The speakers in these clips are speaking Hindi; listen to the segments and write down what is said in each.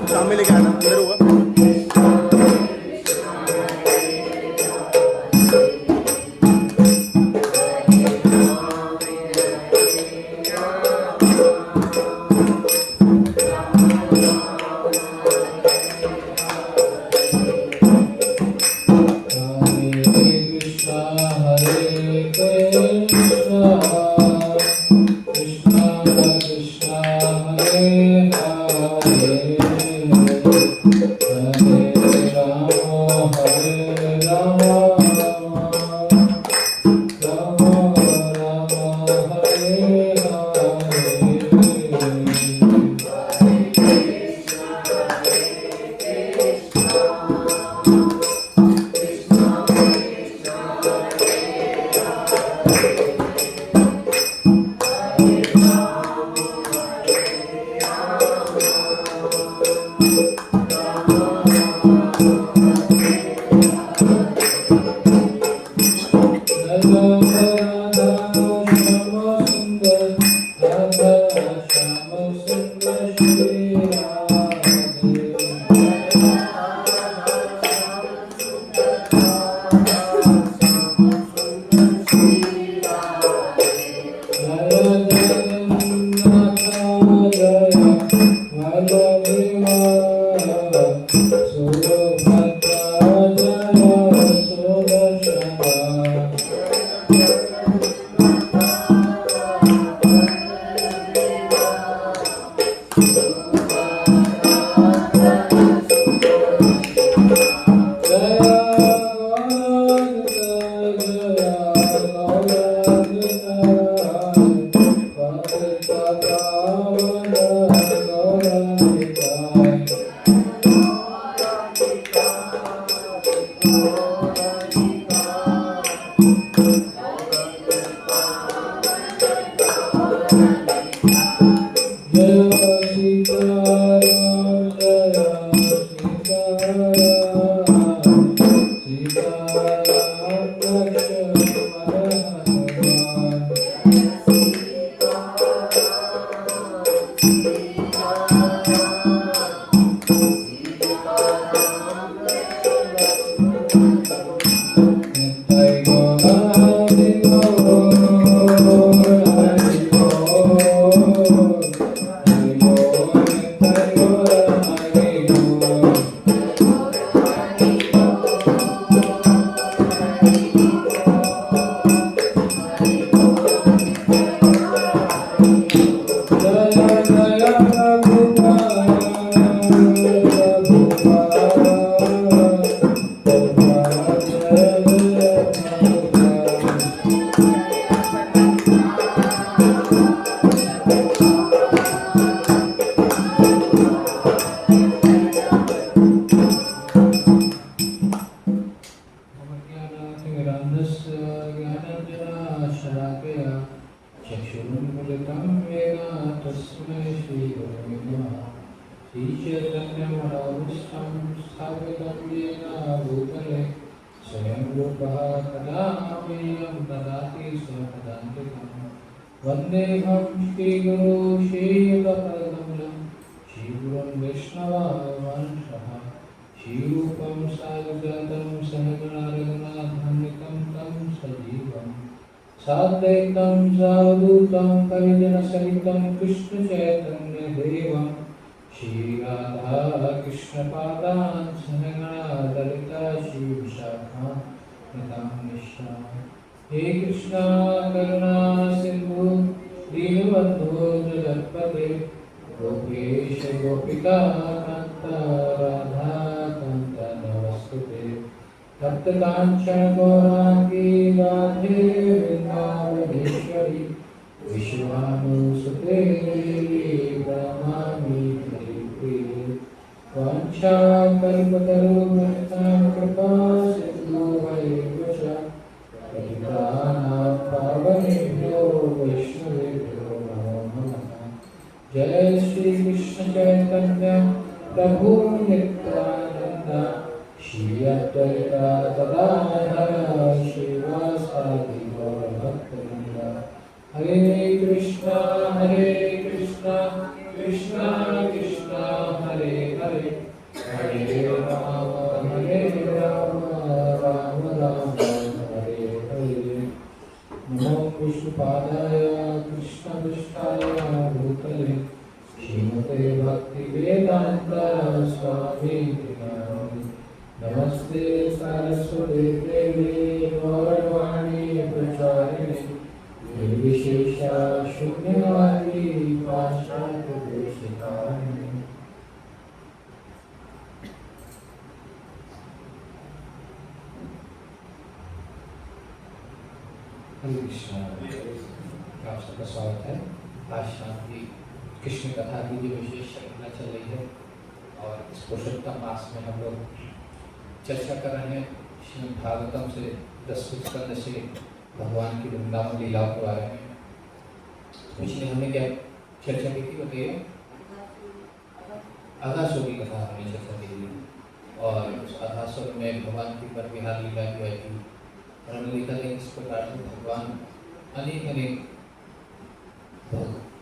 शाम में लेके आना, अंदर होगा। वन्देऽहं श्रीगुरो श्रीयुतपदकमलं श्रीगुरुं वैष्णवांशः श्रीरूपं साग्रजातं सहगणा रघुनाथान्वितं तं सजीवं साद्वैतं सावधूतं परिजनसहितं कृष्णचैतन्यदेवं श्रीराधा कृष्णपादान् सहगणा ललिता श्रीविशाखान्वितां निष्ठाम् हे कृष्णा करुणा सिंधु दीनबंधु जगत्पते गोपेश गोपिका कांत राधा कांत नमस्ते तप्त कांचन गौरांगी राधे वृंदावनेश्वरी विश्वानुसुते प्रणमामि हरिप्रिये वाञ्छाकल्पतरुभ्यः कृपा सिन्धु वैव च पावनेभ्यो वैष्णवेभ्यो नमो नमः। जय श्री कृष्ण चैतन्य प्रभु नित्यानंद श्री अद्वैता गदाधर श्रीवासादि गौरभक्तवृंद। हरे कृष्णा कृष्णा कृष्णा हरे हरे हरे हरे राम राम राम हरे हरे। नमो विष्णुपादाय कृष्णपृष्ठाय भूतले श्रीमते भक्तिवेदांत स्वामी नामिने। नमस्ते सरस्वती देवी गौरवाणी प्रचारिणे निर्विशेषा शून्यवादी पाश्चात्य देशकारिणे। हरे कृष्णा। आप सबका स्वागत है। आज शाम की कृष्ण कथा की जो विशेष श्रृंखला चल रही है और इस पुरुषोत्तम मास में हम लोग चर्चा कर रहे हैं श्रीमद् भागवतम से 10वें स्कंद से भगवान की वृंदावन लीलाओं के बारे में। पिछले हमने क्या चर्चा की थी बताइए? अघासुर की कथा हमने चर्चा की थी और उस अघासुर में भगवान की पर विहार लीला की आई थी और हमने देखा था इस प्रकार से भगवान अनेक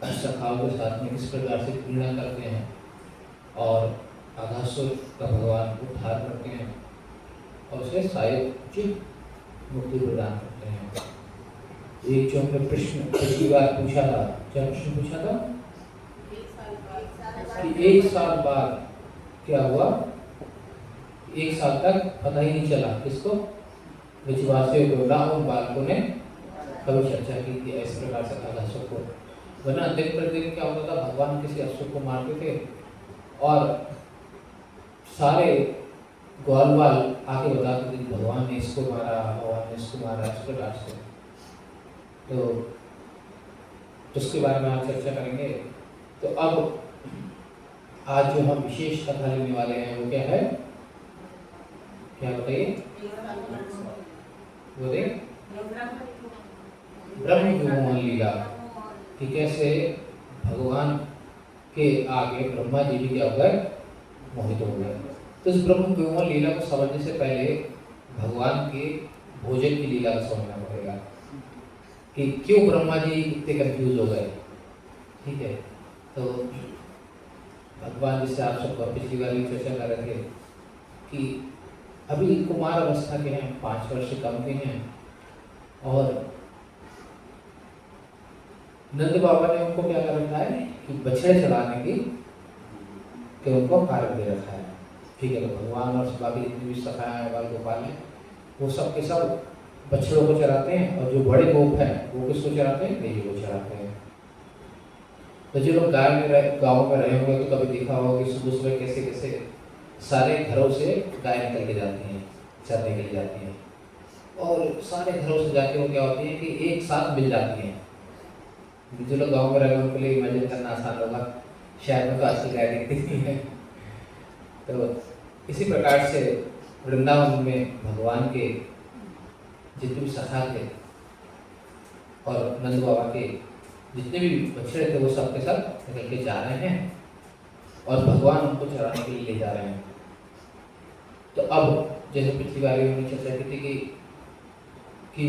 सखाओं के साथ में इस प्रकार से क्रीड़ा करते हैं और अघासुर का भगवान उद्धार करते हैं और उसे शायद मुक्ति प्रदान करते हैं। एक जो हमने प्रश्न पिछली बार पूछा था, क्या प्रश्न पूछा था कि 1 साल बाद क्या हुआ? 1 साल तक पता ही नहीं चला किसको? विश्वासियों को, रावण बालकों ने कभी चर्चा की थी इस प्रकार से अघासुर को। वरना दिन प्रतिदिन क्या होता था, भगवान किसी असुर को मारते थे और सारे ग्वालवाल आके बताते थे भगवान ने इसको मारा, भगवान ने इसको मारा, इस प्रकार से। तो उसके बारे में आज चर्चा करेंगे। तो अब आज जो हम विशेष कथा लेने वाले हैं वो क्या है? क्या बताइए? बोले ब्रह्म विमोहन लीला कि कैसे भगवान के आगे ब्रह्मा जी भी क्या हो गए? मोहित हो गए। तो इस ब्रह्म विमोहन लीला को समझने से पहले भगवान के भोजन की लीला को समझना पड़ेगा कि क्यों ब्रह्मा जी इतने कंफ्यूज हो गए। ठीक है, तो भगवान जिससे आप सबको पिछली बार भी चर्चा कर रहे थे कि अभी कुमार अवस्था के हैं, 5 वर्ष से कम के हैं और नंद बाबा ने उनको क्या कर रखा है कि बछड़े चलाने की कि उनको कार्य दे रखा है। ठीक है, तो भगवान और बाकी जितने भी सखा है बाल गोपाल हैं वो सब के सब बछड़ों को चराते हैं और जो बड़े गोप हैं वो किसको चराते हैं? गाय को चराते हैं। तो जो लोग गाँव में रहे होंगे तो कभी देखा होगा कि सुबह सुबह कैसे कैसे सारे घरों से गाय निकल के जाती हैं, चरने के लिए जाती हैं और सारे घरों से जाके वो क्या होती है कि एक साथ मिल जाती हैं। जो लोग गाँव में रहे उनके लिए इमेजिन करना आसान होगा, शहर में तो आजकल गाय दिखती नहीं है। तो इसी प्रकार से वृंदावन में भगवान के जितने भी सखा थे और नंद बाबा के जितने भी बछड़े थे वो सब के सब निकल के जा रहे हैं और भगवान उनको चराने के लिए ले जा रहे हैं। तो अब जैसे पिछली बार हमने चर्चा की थी कि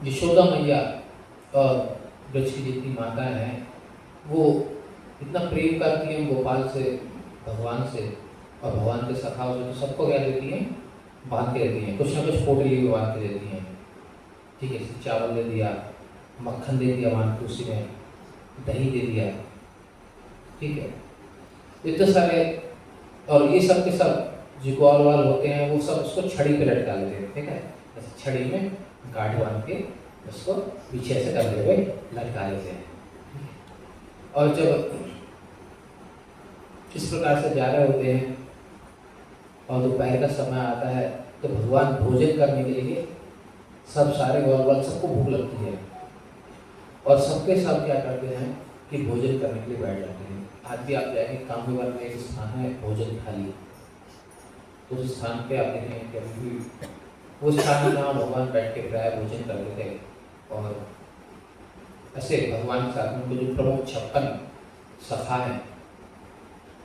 यशोदा मैया और ब्रज की जितनी माता हैं वो इतना प्रेम करती हैं गोपाल से, भगवान से और भगवान के सखाओं से, तो सबको क्या देती हैं? बांध के देती हैं, कुछ ना कुछ पोटली में बांध के देती हैं। ठीक है, चावल दे दिया, मक्खन दे दिया बांध के, उसी में दही दे दिया। ठीक है, इतने सारे और ये सब के सब जो ग्वाल होते हैं वो सब उसको छड़ी पे लटका लेते हैं। ठीक है, छड़ी में गांठ बांध के उसको पीछे से करते हुए लटका लेते हैं। और जब इस प्रकार से जा रहे होते हैं और दोपहर का समय आता है तो भगवान भोजन करने के लिए सब सारे ग्वाल सबको भूख लगती है और सबके सब क्या करते हैं कि भोजन करने के लिए बैठ जाते हैं। आज भी आप जाएंगे कामदेवन में एक स्थान है भोजन थाली, उस स्थान पे आप देखेंगे कि अभी वो स्थान जहाँ भगवान बैठ के प्राय भोजन करते थे और ऐसे भगवान के साथ उनको जो प्रमुख 56 सखा हैं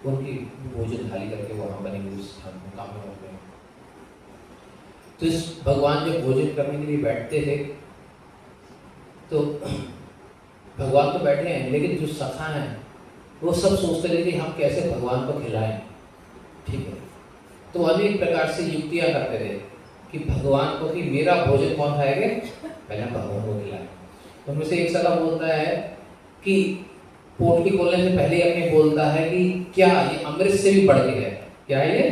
उनकी भोजन थाली करके वहाँ बने हुए स्थान में काम में होते हैं। तो इस भगवान जब भोजन करने के लिए बैठते थे तो भगवान तो बैठे हैं लेकिन जो सखा हैं वो सब सोचते थे कि हम कैसे भगवान को खिलाएं, ठीक है। तो अनेक प्रकार से युक्तियां करते थे कि भगवान को, कि मेरा भोजन कौन खाएंगे, पहले भगवान को खिलाए। तो उनमें से एक सगा बोलता है कि पोटली खोलने से पहले ही अपने बोलता है कि क्या ये अमृत से भी बढ़ के है, क्या है ये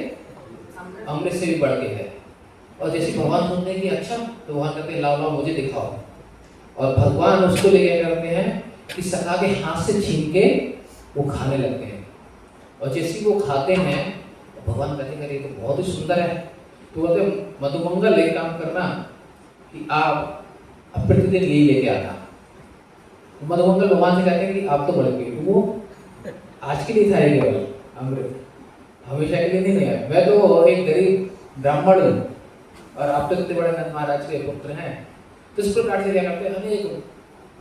अमृत से भी बढ़ के है। और जैसे भगवान सुनते हैं कि अच्छा, तो वहां कहते हैं लाओ लाओ मुझे दिखाओ, और भगवान उसको लेके करते हैं कि सखा के हाथ से छीन के वो खाने लगते हैं। और जैसे वो खाते हैं भगवान कहते हैं ये तो बहुत ही सुंदर है। तो बोलते मधुमंगल एक काम करना कि आप प्रतिदिन यही लेके आना। मधुमंगल भगवान से कहते हैं कि आप तो बड़े गए, वो आज के लिए था ये केवल अमृत, हमेशा के लिए नहीं है। मैं तो एक गरीब ब्राह्मण हूँ और आप तो इतने बड़े नंद महाराज के पुत्र हैं। तो इस प्रकार से क्या करते हैं, अनेक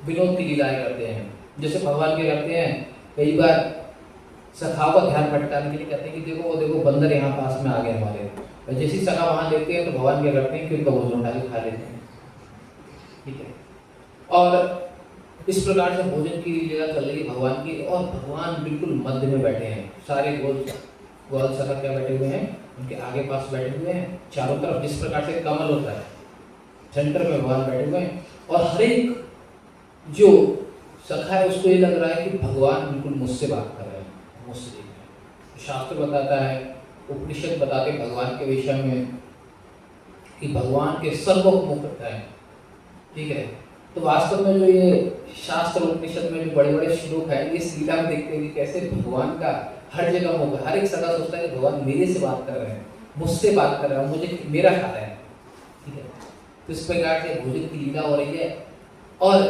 विनोद की लीलाएं करते हैं। जैसे भगवान क्या करते हैं, कई बार सखाओं का ध्यान भटकाने के लिए कहते हैं कि देखो वो देखो बंदर यहाँ पास में आ गए हमारे, और जैसी सखा वहां देखते हैं तो भगवान क्या करते हैं कि उनका भोजन उठा के खा लेते हैं। ठीक है। और इस प्रकार से भोजन की लीला चल रही है भगवान की, और भगवान बिल्कुल मध्य में बैठे हैं। सारे गोल सखा क्या बैठे हुए हैं, उनके आगे पास बैठे हुए हैं। चारों तरफ जिस प्रकार से कमल होता है, सेंटर में भगवान बैठे हुए हैं। और हर एक जो सखा है उसको ये लग रहा है कि भगवान बिल्कुल मुझसे बात कर रहे हैं, मुझसे देख रहे हैं। शास्त्र बताता है, उपनिषद बताते भगवान के विषय में कि भगवान के सर्वमुख है। ठीक है। तो वास्तव में जो ये शास्त्र उपनिषद में जो बड़े बड़े श्लोक है, इस लीला में देखते हैं कि कैसे भगवान का हर जगह मुख, हर एक सगा सोचता है कि भगवान मेरे से बात कर रहे हैं, मुझसे बात कर रहे हैं, मुझे मेरा खा रहे हैं। ठीक है। तो इस प्रकार से भोजन की लीला हो रही है। और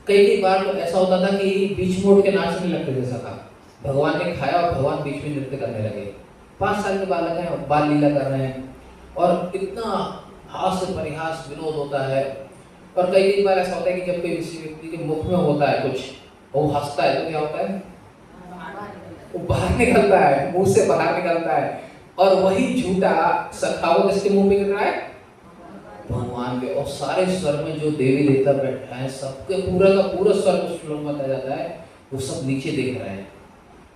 कई बार तो ऐसा होता था कि बीच मोड़ के नाचने लगते थे सखा, भगवान ने खाया और भगवान बीच में नृत्य करने लगे। 5 साल के बालक हैं और बाल लीला कर रहे हैं, और इतना हास्य परिहास विनोद होता है। और कई बार ऐसा होता है कि जब कोई किसी व्यक्ति के मुख में होता है कुछ और वो हंसता है तो क्या होता है, वो बाहर निकलता है, मुंह से बाहर निकलता है। और वही झूठा सखाओ किसके मुंह में गिर रहा है, भगवान के। और सारे स्वर में जो देवी देवता बैठा है, सबके पूरा का पूरा स्वर उस श्लोक में बताया जाता है, वो सब नीचे देख रहे हैं।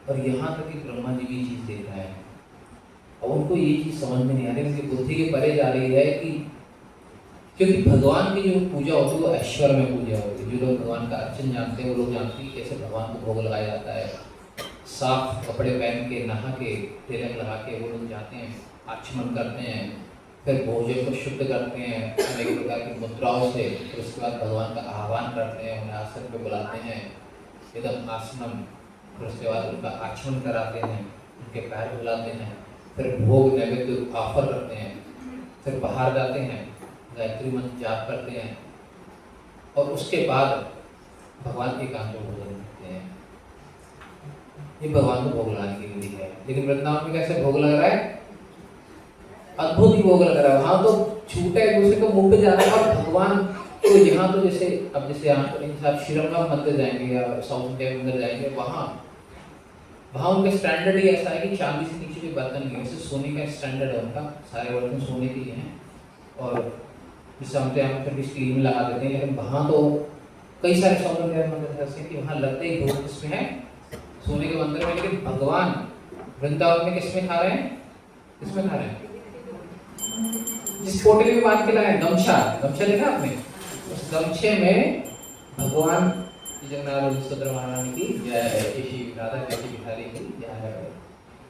और यहाँ तक कि ब्रह्मा जी भी चीज देख रहे हैं, और उनको ये चीज समझ में नहीं आ रही, उनकी बुद्धि के परे जा रही है कि क्योंकि भगवान की जो पूजा होती है वो ऐश्वर्य में पूजा होती है। जो लोग भगवान का अर्चन जानते हैं वो लोग जानते हैं कैसे भगवान को भोग लगाया जाता है। साफ कपड़े पहन के, नहा के, तिलक लगा के वो लोग जाते हैं, आचमन करते हैं, फिर भोजन को शुद्ध करते हैं अनेक प्रकार की मुद्राओं से। फिर उसके बाद भगवान का आह्वान करते हैं, उन्हें आसन पे बुलाते हैं, एकदम आसनम। फिर उसके बाद उनका आचमन कराते हैं, उनके पैर बुलाते हैं, फिर भोग नैवेद्य ऑफर करते हैं, फिर बाहर जाते हैं, गायत्री मंत्र जाप करते हैं, और उसके बाद भगवान के काम को भोजन करते हैं। ये भगवान को भोग लगाने की विधि है। लेकिन वृंदावन में कैसे भोग लग रहा है, अद्भुत ही भोग लग रहा है। वहां तो छूटा है दूसरे को मुंह पे जा रहा है, और भगवान तो यहाँ तो जैसे अब जैसे यहाँ पर आप श्रीरंगम मंदिर जाएंगे या साउथ इंडिया मंदिर जाएंगे, वहाँ उनका स्टैंडर्ड ही ऐसा है कि चांदी से नीचे कोई बर्तन नहीं है, जैसे सोने का स्टैंडर्ड है उनका, सारे बर्तन सोने के ही हैं। और जिससे हम तो यहाँ पर भी स्टील में लगा देते हैं, लेकिन वहाँ तो कई सारे साउथ इंडिया मंदिर ऐसे हैं कि वहाँ लगते ही भोग किसमें है, सोने के मंदिर में। लेकिन भगवान वृंदावन में किसमें खा रहे हैं, किसमें खा रहे हैं, जिस पोटली में बात के लाए गमछा, गमछा देखा आपने, उस गमछे में भगवान जगन्नाथ सुभद्रा महारानी की जय, श्री राधा कृष्ण बिहारी की जय है।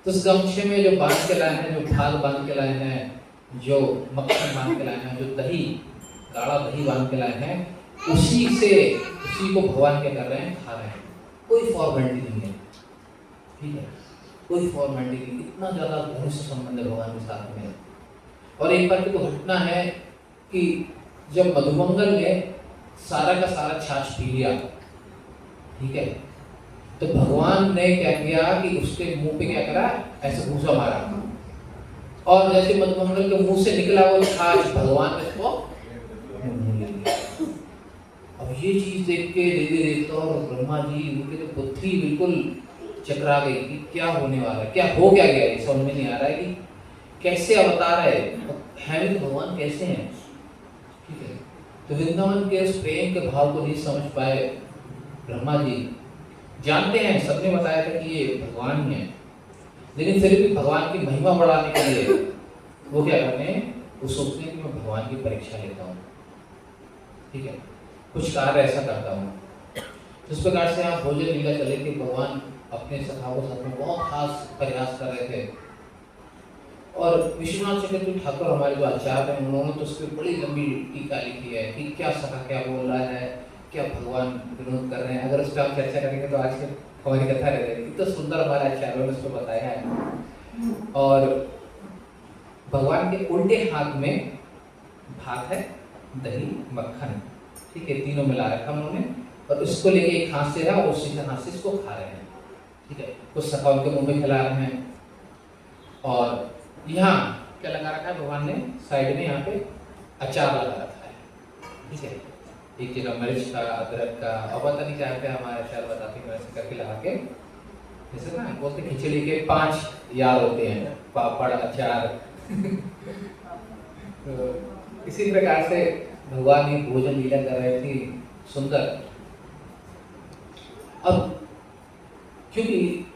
तो उस गमछे में जो बांध के लाए हैं, जो भाग बांध के लाए हैं, जो मक्खन बांध के लाए हैं, जो दही, गाढ़ा दही बांध के लाए हैं, उसी को भगवान क्या कर रहे हैं, खा रहे हैं। कोई फॉर्मेलिटी नहीं है। ठीक है, कोई फॉर्मेलिटी नहीं, इतना ज्यादा घनिष्ठ संबंध है भगवान के साथ में। और एक बार की तो घटना है कि जब मधुमंगल ने सारा का सारा छाछ पी लिया, ठीक है, तो भगवान ने क्या किया कि उसके मुंह पे क्या करा, ऐसे घूसा मारा, और जैसे मधुमंगल के मुंह से निकला वो छाछ, भगवान ने इसको अब ये चीज देख के देवता और ब्रह्मा जी उनके तो बुद्धि बिल्कुल चकरा गई कि क्या होने वाला है, क्या हो क्या गया, ये समझ में नहीं आ रहा है कि कैसे अवतार है भी तो भगवान कैसे हैं। ठीक है, तो वृंदावन के उस प्रेम के भाव को नहीं समझ पाए ब्रह्मा जी। जानते हैं, सबने बताया था कि ये भगवान है, लेकिन फिर भी भगवान की महिमा बढ़ाने के लिए वो क्या करते हैं, वो सोचते हैं कि मैं भगवान की परीक्षा लेता हूँ, ठीक है, कुछ कार्य ऐसा करता हूँ। जिस प्रकार से आप भोजन लीला चले कि भगवान अपने सखाओं के साथ में बहुत खास प्रयास कर रहे थे, और विश्वनाथ चक्रवर्ती ठाकुर हमारे जो आचार्य हैं उन्होंने तो उस पर बड़ी लंबी टीका लिखी है कि क्या सखा क्या बोल रहा है, क्या भगवान विनोद कर रहे हैं। अगर उस पर आप चर्चा करेंगे तो आज हमारी कथा रह जाएगी। तो सुंदर हमारे आचार्यों ने उसको बताया है। और भगवान के उल्टे हाथ में भात है, दही, मक्खन, ठीक है, तीनों मिला रखा उन्होंने, और इसको लेके एक हाथ से है और उसी हाथ से इसको खा रहे हैं, ठीक है। कुछ सखा उनके मुंह में खिला रहे हैं, और यहाँ क्या लगा रखा है भगवान ने, साइड में यहाँ पे अचार लगा रखा है, ठीक है, एक जगह मिर्च का, अदरक का, और पता नहीं क्या पे हमारे अचार बताते हैं वैसे करके लगा के, जैसे ना बोलते खिचड़ी के 5 यार होते हैं, पापड़, अचार। तो इसी प्रकार से भगवान ये भोजन लीला कर रहे थे, सुंदर। अब क्योंकि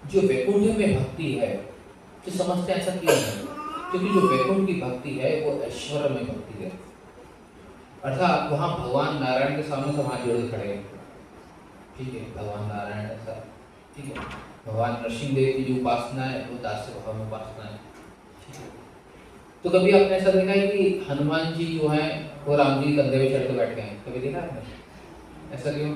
जो वैकुंठ में भक्ति है, तो समझते हैं ऐसा क्यों है, क्योंकि जो वैकुंठ की भक्ति है वो ऐश्वर्य में भक्ति है, अर्थात वहाँ भगवान नारायण के सामने सब हाथ जोड़े खड़े हैं, ठीक है, भगवान नारायण ऐसा, ठीक है, भगवान नरसिंह देव की जो उपासना है वो दास्य भाव में उपासना है, ठीक है। तो कभी आपने ऐसा देखा है कि हनुमान जी जो हैं वो राम जी कंधे पे चढ़ के बैठ गए हैं, कभी देखा आपने? ऐसा क्यों?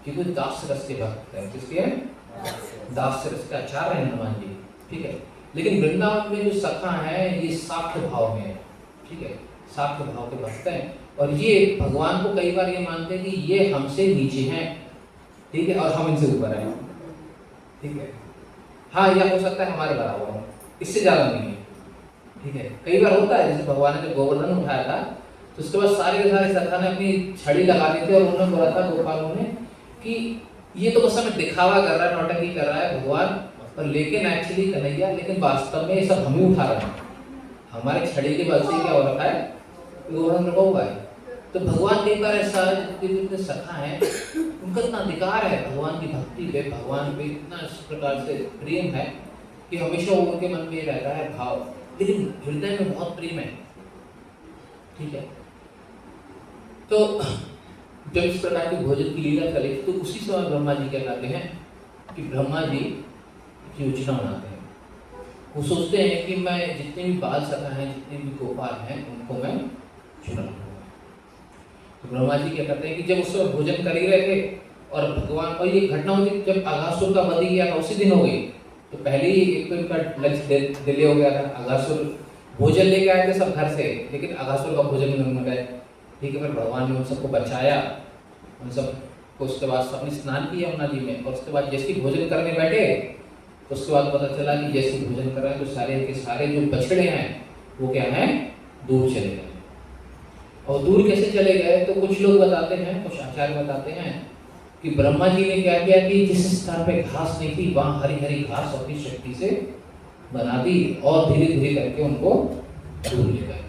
क्योंकि दास रस के भक्त है, किसके हैं? दास रस के आचार्य हैं हनुमान जी, ठीक है। लेकिन वृंदावन में जो सखा है ये साख्य भाव में है, ठीक है, साख्य भाव के भक्त हैं, और ये भगवान को कई बार ये मानते हैं कि ये हमसे नीचे हैं, ठीक है, और हम इनसे ऊपर हैं, ठीक है। हाँ, यह हो सकता है हमारे बराबर हो, इससे ज्यादा नहीं है, ठीक है। कई बार होता है, जैसे भगवान ने जब गोवर्धन उठाया था तो उसके बाद सारे के सारे सखा ने अपनी छड़ी लगा दी थी, और उन्होंने बोला था गोपालों ने कि ये तो बस हमें दिखावा कर रहा है, नौटंकी कर रहा है भगवान, पर लेकिन एक्चुअली कन्हैया, लेकिन वास्तव में ये सब हम ही उठा रहे हैं, हमारे छड़ी के बल से क्या हो रखा है, गोवर्धन रखा हुआ है। तो भगवान कई बार ऐसा जितने सखा है उनका इतना अधिकार है भगवान की भक्ति पे, भगवान पे इतना इस प्रकार से प्रेम है कि हमेशा उनके मन में रहता है भाव, लेकिन हृदय में बहुत प्रेम है, ठीक है। तो जब इस प्रकार की भोजन की लीला चले तो उसी समय ब्रह्मा जी क्या कहते हैं कि ब्रह्मा जी की योजना बनाते हैं। वो सोचते हैं कि मैं जितने भी बाल सखा हैं, जितने भी गोपाल हैं, उनको मैं चुना लूँगा। तो ब्रह्मा जी क्या करते हैं कि जब उस समय भोजन कर ही रहे थे और भगवान, और ये घटना हुई जब अघासुर का वध किया था उसी दिन हो गई, तो पहले ही एक तो इनका लंच डिले हो गया था। अघासुर भोजन लेके आए थे सब घर से, लेकिन अघासुर का भोजन नहीं गए, ठीक है। फिर भगवान ने उन सबको बचाया, उन सब को, उसके बाद सबने स्नान किया यमुना जी में, और उसके बाद जैसे ही भोजन करने बैठे तो उसके बाद पता चला कि जैसे भोजन कर रहे हैं तो सारे के सारे जो बछड़े हैं वो क्या हैं, दूर चले गए। और दूर कैसे चले गए, तो कुछ लोग बताते हैं, कुछ आचार्य बताते हैं कि ब्रह्मा जी ने क्या किया कि जिस स्थान पे घास नहीं थी वहां हरी हरी घास अपनी शक्ति से बना दी, और धीरे धीरे करके उनको दूर ले गए।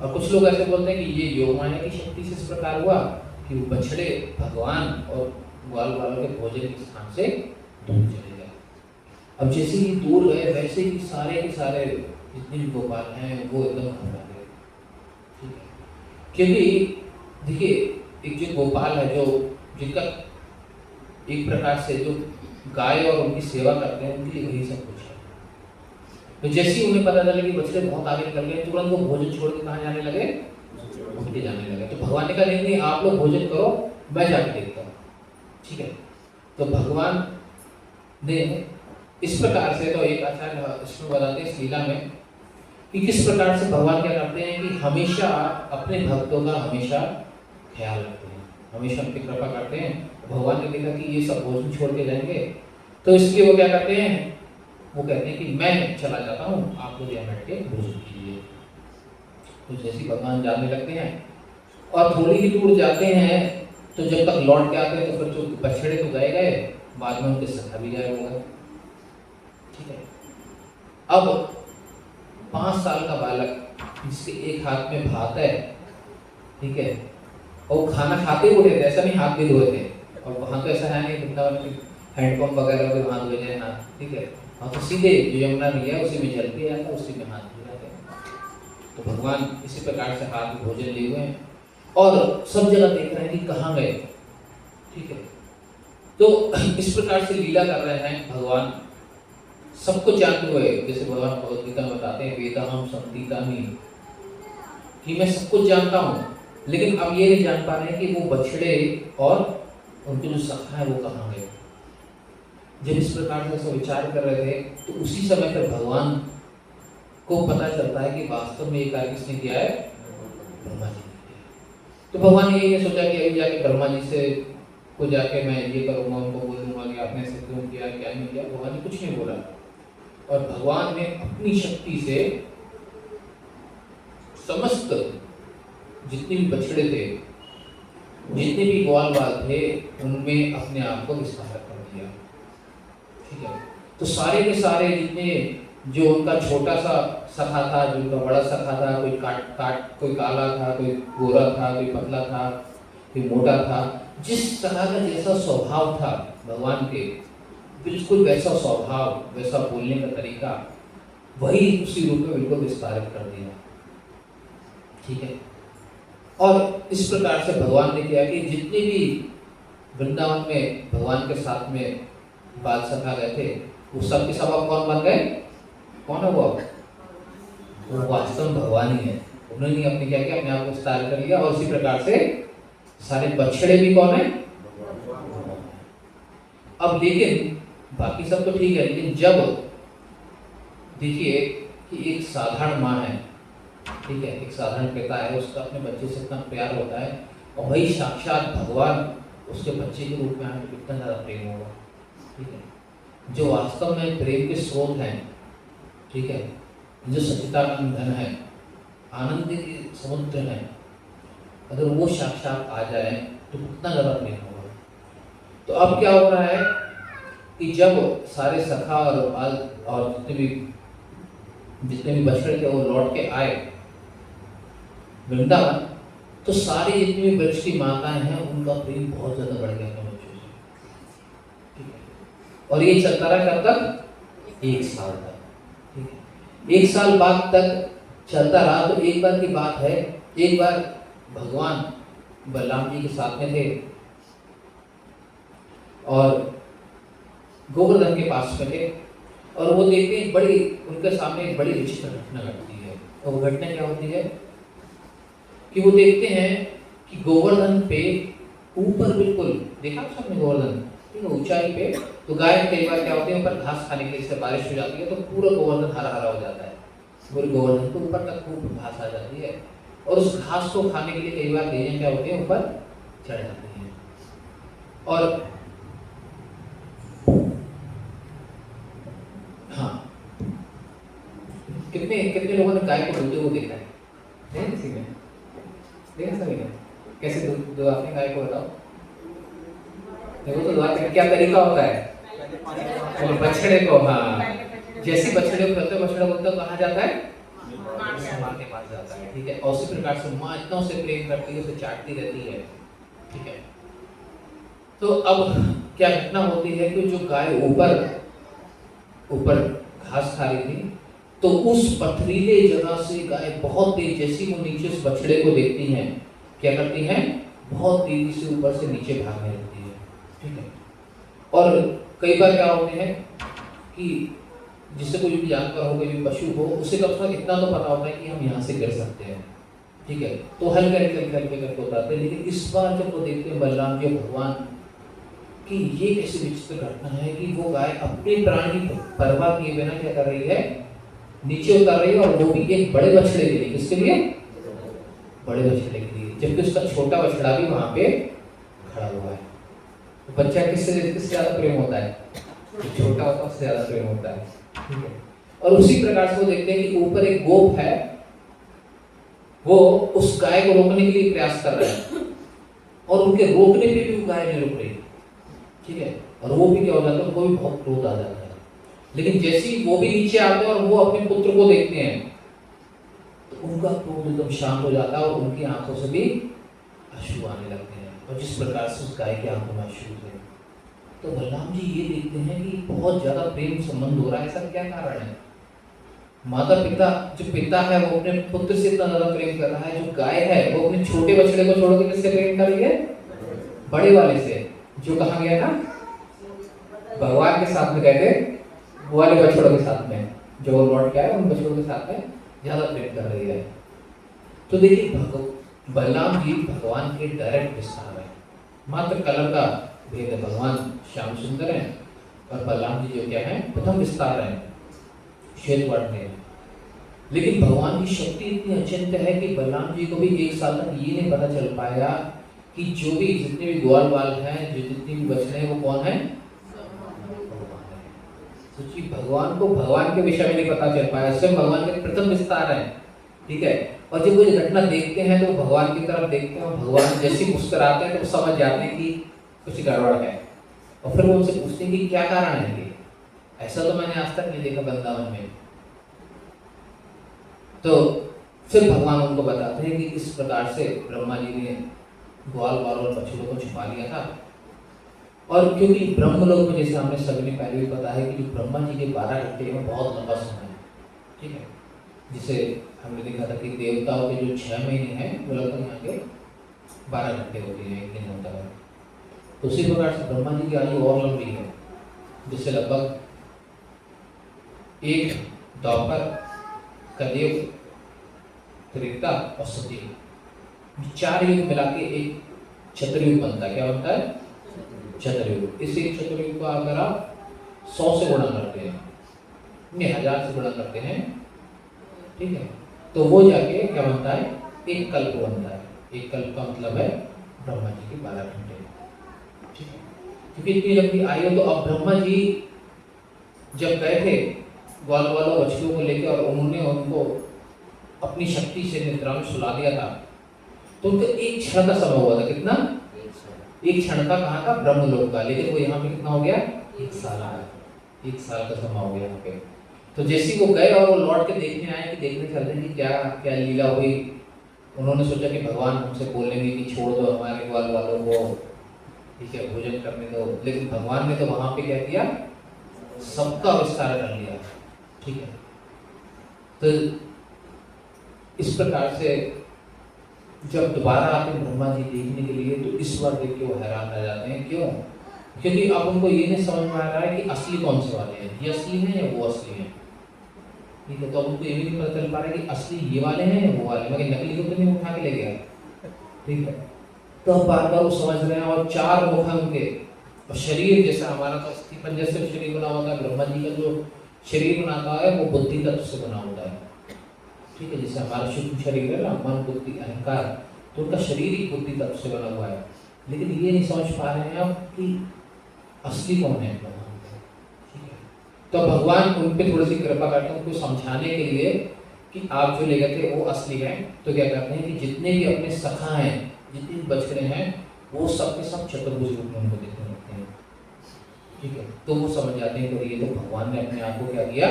और कुछ लोग ऐसे बोलते हैं कि ये योग माया की शक्ति से इस प्रकार हुआ कि वो बछड़े भगवान और ग्वाल वालों के भोजन के स्थान से दूर चले गए। अब जैसे ही दूर गए वैसे ही सारे के सारे जितने भी गोपाल हैं वो एकदम घबरा गए, ठीक है। क्योंकि देखिए एक जो गोपाल है, जो जिनका एक प्रकार से जो गाय और उनकी सेवा करते हैं, उनके लिए वही सब कुछ है। तो जैसे ही उन्हें पता चला कि बछड़े बहुत आगे निकल गए, तुरंत वो भोजन छोड़ के कहाँ जाने लगे, उनके जाने लगे। तो भगवान ने कहा नहीं नहीं, आप लोग भोजन करो, मैं जाके देखता हूँ, ठीक है। तो भगवान ने इस प्रकार से, तो एक आचार्य इसमें बताते हैं इस लीला में कि किस प्रकार से भगवान क्या करते हैं कि हमेशा अपने भक्तों का हमेशा ख्याल रखते हैं, हमेशा उनकी कृपा करते हैं। भगवान ने देखा कि ये सब भोजन छोड़ के जाएंगे, तो इसलिए वो क्या करते हैं, वो कहते हैं कि मैं चला जाता हूँ, आप लोग यहाँ बैठ के भोजन कीजिए। तो जैसे ही भगवान जाने लगते हैं और थोड़ी ही दूर जाते हैं, तो जब तक लौट के आते हैं तो फिर जो बछड़े तो गए, बाद में उनके सखा भी गायब हो गए, ठीक है। अब 5 साल का बालक जिसके एक हाथ में भात है, ठीक है, और खाना खाते हुए थे, ऐसा नहीं हाथ भी धोए थे, और वहाँ तो ऐसा है नहीं वृंदावन में हैंडपम्प वगैरह पे हाथ धोने हैं, हाथ ठीक है, हाँ तो सीधे जो यमुना नैया उसी में जल के आता, उसी में हाथ धो जाते हैं। तो भगवान इसी प्रकार से हाथ में भोजन लिए हुए हैं और सब जगह देख रहे हैं कि कहाँ गए, ठीक है। तो इस प्रकार से लीला कर रहे हैं भगवान, सब कुछ जानते हुए, जैसे भगवान भगवद गीता में बताते हैं वेदाहम संतीतानि, कि मैं सब कुछ जानता हूँ, लेकिन अब ये नहीं जान पा रहे हैं कि वो बछड़े और उनके जो सखा है वो कहाँ गए। जब इस प्रकार से सब विचार कर रहे थे तो उसी समय पर भगवान को पता चलता है कि वास्तव में ये कार्य किसने किया है, ब्रह्मा जी ने किया। तो भगवान ने ये सोचा कि अभी जाके ब्रह्मा जी से को जाके मैं ये करूँगा, उनको बोलूँगा कि आपने ऐसे क्यों किया, क्या नहीं किया। भगवान ने कुछ नहीं बोला और भगवान ने अपनी शक्ति से समस्त जितने भी बछड़े थे, जितने भी ग्वाल बाल थे, उनमें अपने आप को विस्तार कर दिया, ठीक है। तो सारे के सारे जितने जो उनका छोटा सा सखा था, जो उनका बड़ा सखा था, कोई काला था, कोई गोरा था, कोई पतला था, कोई मोटा था, जिस तरह का जैसा स्वभाव था भगवान के, बिल्कुल वैसा स्वभाव, वैसा बोलने का तरीका, वही उसी रूप में बिल्कुल विस्तारित कर दिया, ठीक है। और इस प्रकार से भगवान ने किया कि जितने भी वृंदावन में भगवान के साथ में बाल सखा गए थे, वो सब के सब अब कौन बन गए, कौन है वो वास्तव में भगवान ही है। उन्होंने अपने क्या किया, अपने आप को विस्तार कर लिया और इसी प्रकार से सारे बछड़े भी कौन है। अब लेकिन बाकी सब तो ठीक है, लेकिन जब देखिए कि एक साधारण माँ है, ठीक है, एक साधारण पिता है, उसका अपने बच्चे से इतना प्यार होता है और वही साक्षात भगवान उसके बच्चे के रूप में आए तो कितना ज़्यादा प्रेम होगा, ठीक है। जो वास्तव में प्रेम के स्रोत हैं, ठीक है, जो सच्चिदानंद धन है, आनंद के समुद्र हैं, अगर वो साक्षात आ जाए तो कितना ज़्यादा प्रेम होगा। तो अब क्या हो रहा है कि जब सारे सखा और जितने भी बछड़े थे वो लौट के आए वृंदावन, तो सारी जितनी भी वृक्ष की माताएं हैं उनका प्रेम बहुत ज़्यादा बढ़ गया था बच्चों से, ठीक है। और ये चलता रहा कब तक, 1 साल तक, ठीक है। 1 साल बाद तक चलता रहा। तो एक बार की बात है, एक बार भगवान बलराम जी के साथ में थे और गोवर्धन के पास में थे और वो देखते हैं बड़ी, उनके सामने एक बड़ी विचित्र घटना घटती है। और वो घटना क्या होती है कि वो देखते हैं कि गोवर्धन पे ऊपर, बिल्कुल देखा सबने गोवर्धन, ठीक है, ऊंचाई पे, तो गाय कई बार क्या होती है ऊपर घास खाने के लिए, इससे बारिश हो जाती है तो पूरा गोवर्धन हरा हरा हो जाता है, पूरे गोवर्धन को ऊपर तक खूब घास आ जाती है और उस घास को खाने के लिए कई बार गैया क्या होती है ऊपर चढ़ जाती है। और हाँ, कितने कितने लोगों ने गाय को दूधे को देखा है, नहीं किसी ने देखा, सभी ने कैसे दूध आपने गाय को, बताओ देखो तो दुआ क्या तरीका होता है। और बछड़े को, हाँ, जैसे बछड़े को करते बछड़ा बोलता है कहाँ जाता है, माँ के पास जाता है, ठीक है। और उसी प्रकार से माँ इतना उसे प्रेम करती है, उसे चाटती रहती है, ठीक है। तो अब क्या घटना होती है कि जो गाय ऊपर घास खा रही थी, तो उस पथरीले जगह से गाय बहुत तेज, जैसी वो नीचे उस बछड़े को देखती हैं, क्या करती हैं, बहुत तेजी से ऊपर से नीचे भागने लगती है, ठीक है। और कई बार क्या होते हैं कि जिससे कोई भी जानवर हो, कोई भी पशु हो, उसे कब तक इतना तो पता होता है कि हम यहाँ से गिर सकते हैं, ठीक है, तो हल्के करके उतारते हैं। लेकिन इस बार जब वो देखते हैं बलराम जी भगवान कि ये कैसी विचित्र घटना है कि वो गाय अपने प्राण की परवाह किए बिना क्या कर रही है, नीचे उतर रही है, और वो भी एक बड़े बछड़े के लिए। किसके लिए, बड़े बछड़े के लिए, जबकि उसका छोटा बछड़ा भी वहां पे खड़ा हुआ है। तो बच्चा किससे ज्यादा प्रेम होता है, छोटा होता है उससे ज्यादा प्रेम होता है, ठीक है। और उसी प्रकार से वो देखते हैं कि ऊपर एक गोप है, वो उस गाय को रोकने के लिए प्रयास कर रहा है और उनके रोकने पे भी वो गाय नहीं रुक रही, ठीक है। और वो भी क्या हो जाता है, उनको भी बहुत क्रोध आ जाता है। लेकिन जैसे ही वो भी नीचे आते हैं और वो अपने पुत्र को देखते हैं तो उनका क्रोध एकदम शांत हो जाता है और उनकी आंखों से भी अश्रु आने लगते हैं। और जिस प्रकार से उस गाय की आंखों में अश्रु थे, तो बलराम जी ये देखते हैं कि बहुत ज्यादा प्रेम संबंध हो रहा है, ऐसा क्या कारण है? माता पिता, जो पिता है वो अपने पुत्र से इतना ज्यादा प्रेम कर रहा है, जो गाय है वो अपने छोटे बछड़े को छोड़ के किससे प्रेम कर रही है? बड़े वाले से, जो कहा गया था भगवान के साथ में गए थे, वो वाले बछड़ों के साथ में, जो लौट के आए उन बछड़ों के साथ में ज्यादा प्रेम कर रही है। तो देखिए बलराम जी भगवान के डायरेक्ट विस्तार है, मात्र कलर का भेद है। भगवान श्याम सुंदर है और बलराम जी जो क्या है प्रथम विस्तार है, श्वेत वर्ण है। लेकिन भगवान की शक्ति इतनी अचिंत्य है कि बलराम जी को भी 1 साल तक ये नहीं पता चल पाया कि जो भी जितने भी ग्वाल बाल हैं, जो जितनी भी बछड़े हैं, वो कौन है? भगवान है। सोचिए, भगवान को भगवान के विषय में नहीं पता चल पाया, स्वयं भगवान के प्रथम विस्तार है, ठीक है। और जब वो घटना देखते हैं तो भगवान की तरफ देखते हैं और भगवान जैसे मुस्कुराते हैं तो वो समझ जाते हैं कि कुछ गड़बड़ है। और फिर वो उनसे पूछते हैं कि क्या कारण है ये, ऐसा तो मैंने आज तक नहीं देखा वृंदावन में। तो फिर भगवान उनको बताते हैं कि इस प्रकार से ब्रह्मा जी ने ग्वाल बाल और बछड़ों को छुपा लिया था। और क्योंकि ब्रह्मलोक में, जैसे हमने सभी ने पहले भी पता है कि जो ब्रह्मा जी के 12 घंटे में बहुत लंबा समय है, ठीक है। जिसे हमने देखा था कि देवताओं के जो 6 महीने हैं वो लगभग यहाँ के 12 घंटे होते हैं, 1 दिन होता है। तो उसी प्रकार से ब्रह्मा जी की आयु और लंबी है, जिससे लगभग एक द्वापर, कलयुग, त्रेता और सतयुग, 4 युग मिला के एक चतुर्युग बनता है। क्या बनता है? चतुर्युग। इस एक चतुर्युग को अगर आप 100 से गुणा करते हैं, नहीं 1000 से गुणा करते हैं, ठीक है, तो वो जाके क्या बनता है? एक कल्प बनता है। एक कल्प का मतलब है ब्रह्मा जी के 12 घंटे, ठीक है। क्योंकि इतनी लंबी आयु, तो अब ब्रह्मा जी जब गए थे ग्वाल वालों बछड़ों को लेकर और उन्होंने उनको अपनी शक्ति से निद्रा में सुला दिया था, तो उनको एक क्षण का समय हुआ था। कितना? एक क्षण का। कहाँ का? ब्रह्मलोक का। लेकिन वो यहाँ पे कितना हो गया? 1 साल का। 1 साल का समय हो गया यहाँ पे। तो जैसे वो गए और वो लौट के देखने आए, कि देखने चलते हैं कि क्या क्या लीला हुई, उन्होंने सोचा कि भगवान हमसे बोलेंगे कि छोड़ दो हमारे ग्वाल वालों को, ठीक है, भोजन करने दो। लेकिन भगवान ने तो वहां पे क्या किया? सबका विस्तार कर लिया, ठीक है। तो इस प्रकार से जब दोबारा आते हैं ब्रह्मा जी देखने के लिए, तो इस बार देख के वो हैरान रह जाते हैं। क्यों? क्योंकि अब उनको ये नहीं समझ में आ रहा है कि असली कौन से वाले हैं, ये असली हैं या वो असली हैं, ठीक है। तो अब उनको ये भी नहीं पता चल पा रहा है कि असली ये वाले हैं या वो वाले, मगर नकली को तो नहीं उठा के ले गया, ठीक है। तो अब बार बार वो समझ रहे हैं, और 4 मुख हैं उनके, और शरीर जैसा हमारा तो अस्थि पंजर से शरीर बना होता है, ब्रह्मा जी का जो शरीर बनाता है वो बुद्धि तत्व से बना होता है, ठीक है। जैसे हमारा सूक्ष्म शरीर है ना, मन बुद्धि अहंकार, तो उनका शरीर ही बुद्धि तत्व से बना हुआ है। लेकिन ये नहीं समझ पा रहे हैं अब कि असली कौन है भगवान, ठीक है। तो भगवान उन पे थोड़ी सी कृपा करते हैं, उनको समझाने के लिए कि आप जो ले गए थे वो असली है। तो क्या करते हैं कि जितने भी अपने सखा हैं, जितने भी बछड़े हैं, वो सब के सब चतुर्भुज रूप में उनको दिखने लगते हैं, ठीक है। तो वो समझ जाते हैं कि ये तो भगवान ने अपने आप को क्या किया?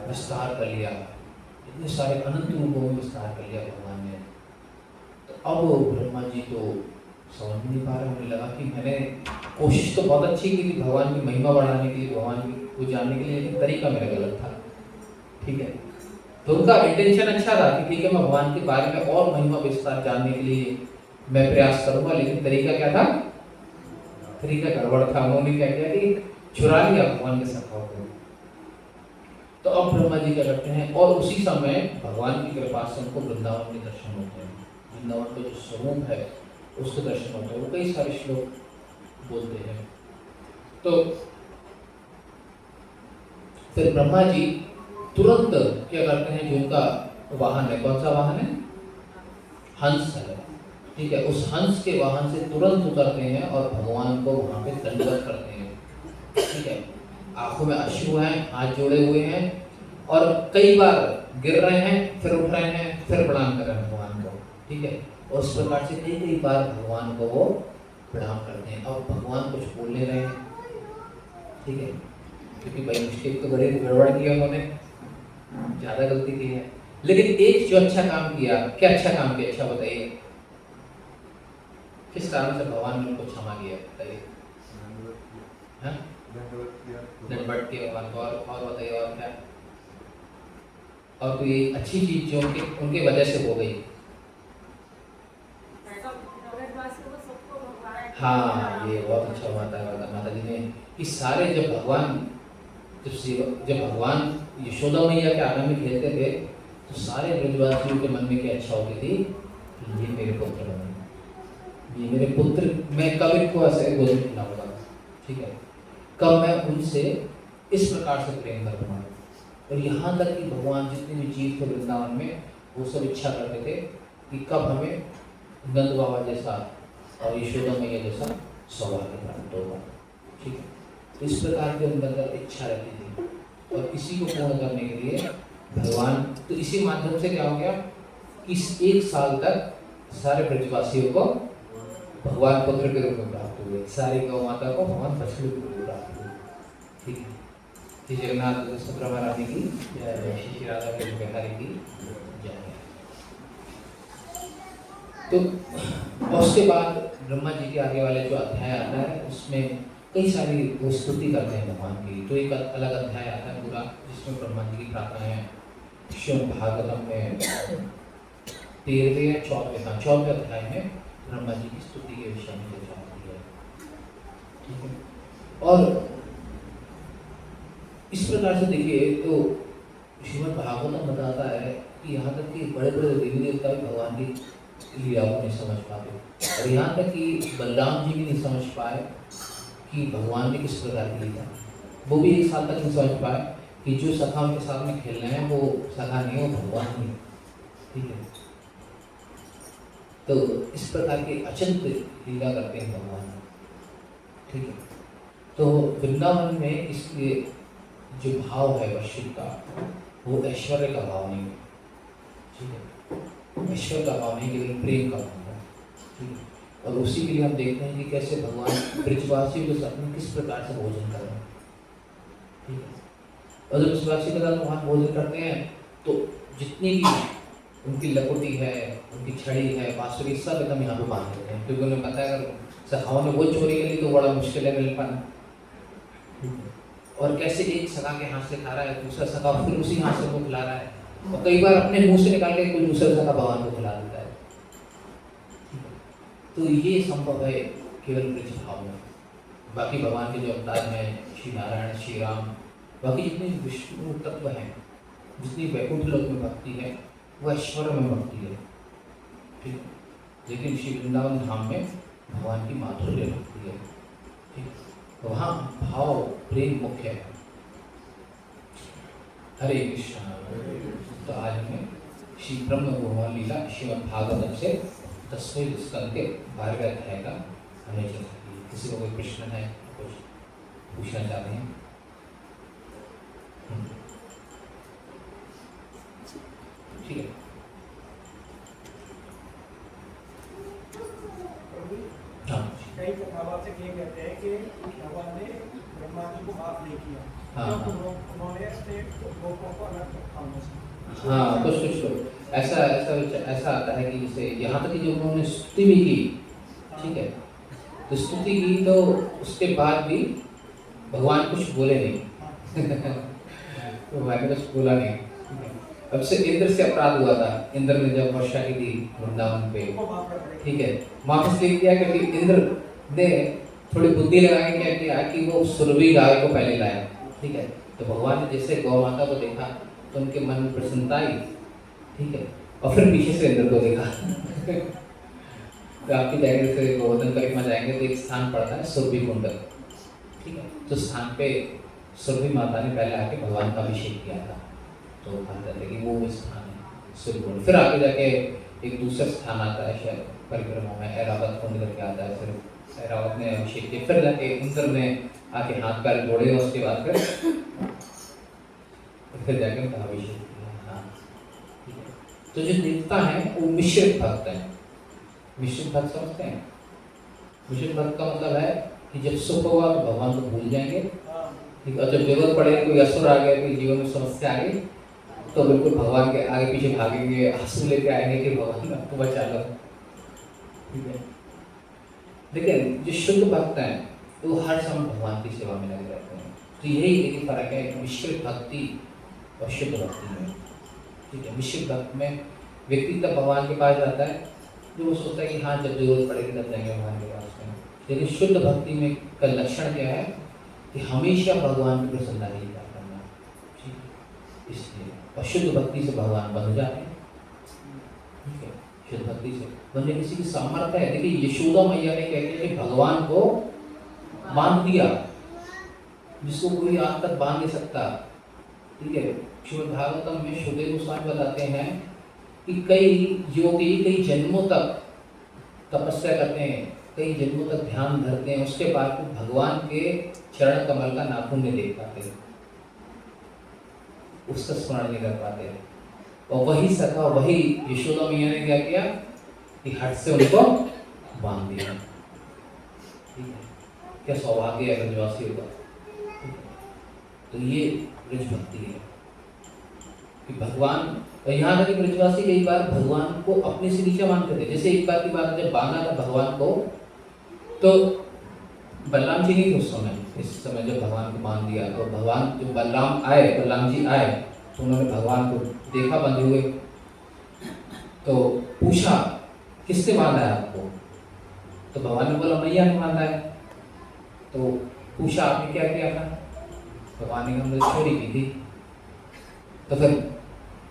विस्तार कर लिया, इतने सारे अनंत रूपों में विस्तार कर लिया भगवान ने। तो अब ब्रह्मा जी तो समझ नहीं पा रहे, उन्हें लगा कि मैंने कोशिश तो बहुत अच्छी की थी भगवान की महिमा बढ़ाने के लिए, भगवान को जानने के लिए, लेकिन तरीका मेरा गलत था, ठीक है। तो उनका इंटेंशन अच्छा था कि ठीक है, मैं भगवान के बारे में और महिमा विस्तार जानने के लिए मैं प्रयास करूंगा, लेकिन तरीका क्या था? तरीका गड़बड़ था। उन्होंने क्या किया कि चुरा लिया भगवान के सखाओं को। तो अब ब्रह्मा जी क्या करते हैं, और उसी समय भगवान की कृपा से उनको वृंदावन के दर्शन होते हैं। वृंदावन का जो स्वरूप है उसके दर्शन होते हैं। वो कई सारे श्लोक बोलते हैं। तो फिर ब्रह्मा जी तुरंत क्या करते हैं, जो उनका वाहन है, कौन सा वाहन है? हंस है, ठीक है। उस हंस के वाहन से तुरंत उतरते हैं और भगवान को वहां पे दंडवत करते हैं, ठीक है। आंखों में अश्रु हैं, हाथ जोड़े हुए हैं, और कई बार गिर रहे हैं, फिर उठ रहे हैं, फिर प्रणाम कर रहे हैं भगवान को, ठीक है। और उस प्रकार से कई कई बार भगवान को वो प्रणाम करते हैं। अब भगवान कुछ बोल ले रहे हैं, ठीक है, क्योंकि भाई मिस्टेक तो बड़ी गड़बड़ की है, उन्होंने ज्यादा गलती की है। लेकिन एक जो अच्छा काम किया, क्या अच्छा काम किया? अच्छा बताइए, किस कारण से भगवान ने उनको क्षमा किया? बताइए। हाँ दंडवत किया भगवान को। और बताइए और क्या, और कोई अच्छी चीज जो उनके वजह से हो गई। हाँ ये बहुत अच्छा बात है माता जी ने कि सारे जब भगवान यशोदा मैया के आंगन में खेलते थे तो सारे ब्रजवासियों के मन में क्या अच्छा होती थी कि ये मेरे पुत्र बने, ये मेरे पुत्र, मैं कब इनको ऐसे गोद में खिलाऊंगा, ठीक है, कब मैं उनसे इस प्रकार से प्रेम कर पाऊंगा। और यहाँ तक कि भगवान जितने भी जीव थे वृंदावन में वो सब इच्छा करते थे कि कब हमें नंद बाबा जैसा और यशोदा मैया जैसा सौभाग्य प्राप्त होगा, ठीक है। तो इस प्रकार के अंदर इच्छा रहती थी और इसी को पूर्ण करने के लिए भगवान, तो इसी माध्यम से क्या हो गया, इस 1 साल तक सारे ब्रजवासियों को भगवान पुत्र के रूप में प्राप्त हुए, सारी गौ माता को भगवान बछड़े के रूप में प्राप्त हुए, ठीक है। श्री जगन्नाथ सुभद्रा रानी की जय, श्री राधा के बिहारी की जय। तो और उसके बाद ब्रह्मा जी के आगे वाले जो अध्याय आता है उसमें कई सारी वो स्तुति करते हैं भगवान की। तो एक अलग अध्याय आता है पूरा जिसमें ब्रह्मा जी की प्रार्थनाएं श्रीमद् भागवतम में 13वें या 14वें अध्याय में ब्रह्मा जी की स्तुति के विषय में चर्चा होती है, ठीक है। और इस प्रकार से देखिए तो श्रीमद् भागवतम बताता है कि यहाँ तक कि बड़े बड़े देवी देवता भी भगवान की लीलाओं को नहीं समझ पाते, और यहाँ तक कि बलराम जी भी नहीं समझ पाए कि भगवान ने किस प्रकार की लीला, वो भी 1 साल तक नहीं समझ पाए कि जो सखा उनके साथ में खेल रहे हैं वो सखा नहीं है, वो भगवान ही, ठीक है। तो इस प्रकार की अचिंत लीला करते हैं भगवान, ठीक है। तो वृंदावन में इसलिए जो भाव है वर्षित का वो ऐश्वर्य का भाव नहीं है, ठीक है, ऐश्वर्य का भाव नहीं, केवल प्रेम का भाव है, ठीक है। और उसी के लिए हम देखते हैं कि कैसे भगवान ब्रजवासियों के साथ में किस प्रकार से भोजन कर रहे हैं, ठीक है। और जब ब्रजवासी के साथ भगवान भोजन करते हैं तो जितनी भी उनकी लकुटी है, उनकी छड़ी है, बांसुरी, सब एकदम यहाँ पे बांध देते हैं, क्योंकि उन्हें पता है अगर सखाओं ने वो चोरी कर ली तो बड़ा मुश्किल है मिल पाना। और कैसे एक सखा के हाथ से खा रहा है, दूसरा सखा फिर उसी हाथ से वो खिला रहा है, और कई बार अपने मुंह से निकाल के कोई दूसरा सखा भगवान को खिला देता है। तो ये संभव है केवल ब्रज भाव में। बाकी भगवान के जो अवतार हैं, श्री नारायण, श्री राम, बाकी जितने विष्णु तत्व हैं, जितनी वैकुंठ लोक में भक्ति है वो ऐश्वर्य में भक्ति है, ठीक है। लेकिन श्री वृंदावन धाम में भगवान की माधुर्य भक्ति है, ठीक। तो वहाँ भाव प्रेम मुख्य है। हरे कृष्ण। तो आज में श्री ब्रह्म भगवान लीला श्रीमद् भागवतम से 10वें स्कंद के 12वें अध्याय का हमने चर्चा की। किसी को कोई प्रश्न है, कुछ पूछना चाहते हैं? ठीक है। हाँ, कई कथावाचक ये कहते हैं कि भगवान ने ब्रह्मा जी को माफ नहीं किया, हाँ, उन्होंने अपने गोपों को अलग रखा। हाँ, कुछ ऐसा आता है कि जैसे यहाँ तक कि जो उन्होंने स्तुति भी की, ठीक है, तो स्तुति की तो उसके बाद भी भगवान कुछ बोले नहीं तो भगवान ने कुछ बोला नहीं। अब से इंद्र से अपराध हुआ था, इंद्र ने जब वर्षा की थी वृंदावन पे, ठीक है, वापस ले किया क्योंकि इंद्र ने थोड़ी बुद्धि लगा के क्या किया कि वो सुरभि गाय को पहले लाया, ठीक है। तो भगवान ने जैसे गौ माता को देखा तो उनके मन में प्रसन्नता आई, ठीक है, और फिर पीछे से इंद्र को देखा तो आपकी जाएंगे से गोवर्धन परिक्रमा जाएंगे तो एक स्थान पड़ता है सुरभि कुंड, ठीक है। तो स्थान पे सुरभि माता ने पहले आके भगवान का अभिषेक किया था, तो कहा जाता है कि वो स्थान है सुरभि कुंड। फिर आगे जाके एक दूसरा स्थान आता है शायद परिक्रमा में, ऐरावत कुंड करके आता है, फिर ऐरावत ने अभिषेक किया, फिर जाके इंद्र ने आके हाथ पैर जोड़े, उसके बाद फिर जाके उनका अभिषेक किया। हाँ, ठीक है। तो जो देवता हैं वो मिश्रित भक्त हैं। मिश्रित भक्त समझते हैं? मिश्रित भक्त का मतलब है कि जब सुख होगा तो भगवान को भूल जाएंगे, ठीक, और जब जरूरत पड़े, कोई असुर आ गया, कोई जीवन में समस्या आ गई, तो बिल्कुल भगवान के आगे पीछे भागेंगे, आंसू लेके आएंगे कि भगवान आपको बचा लो, ठीक है। लेकिन जो शुद्ध भक्त हैं तो वो हर समय भगवान की सेवा में लगे रहते हैं। तो यही एक फर्क है मिश्रित भक्ति और शुद्ध भक्ति में। ठीक है, मिश्रित भक्ति में व्यक्ति तब भगवान के पास जाता है जो वो सोचता है कि हाँ जब जरूरत पड़ेगी तब जाएंगे भगवान के पास में। लेकिन शुद्ध भक्ति में का लक्षण क्या है कि हमेशा भगवान की प्रसन्नता के लिए कार्य करना। ठीक है, इसलिए और शुद्ध भक्ति से भगवान बन जाते हैं। ठीक है, शुद्ध भक्ति से बनने किसी की सामर्थ्य है। देखिए यशोदा मैया ने कहते हैं भगवान को बांध दिया जिसको कोई आज तक बांध नहीं सकता। ठीक है, श्रीमद् भागवतम में सुखदेव गोस्वामी बताते हैं कि कई योगी कई जन्मों तक तपस्या करते हैं, कई जन्मों तक ध्यान धरते हैं, उसके बाद भी भगवान के चरण कमल का नाखून नहीं देख पाते, उसका स्मरण नहीं कर पाते। और वही सखा वही यशोदा मैया ने क्या किया कि हट से उनको बांध दिया। ठीक है, क्या सौभाग्य है ब्रजवासियों का। तो ये ब्रज भक्ति है कि भगवान, और यहाँ तक कि ब्रजवासी कई बार भगवान को अपने से नीचे मानते थे। जैसे एक बार की बात, जब बांधा था भगवान को तो बलराम जी नहीं थे उस समय। इस समय जब भगवान को बांध दिया तो भगवान जब बलराम जी आए तो उन्होंने भगवान को देखा बंधे हुए, तो पूछा किसने बांधा है आपको। तो भगवान ने बोला मैया ने बांधा है। तो पूछा आपने क्या किया था। भगवान ने हमने चोरी की थी। तो फिर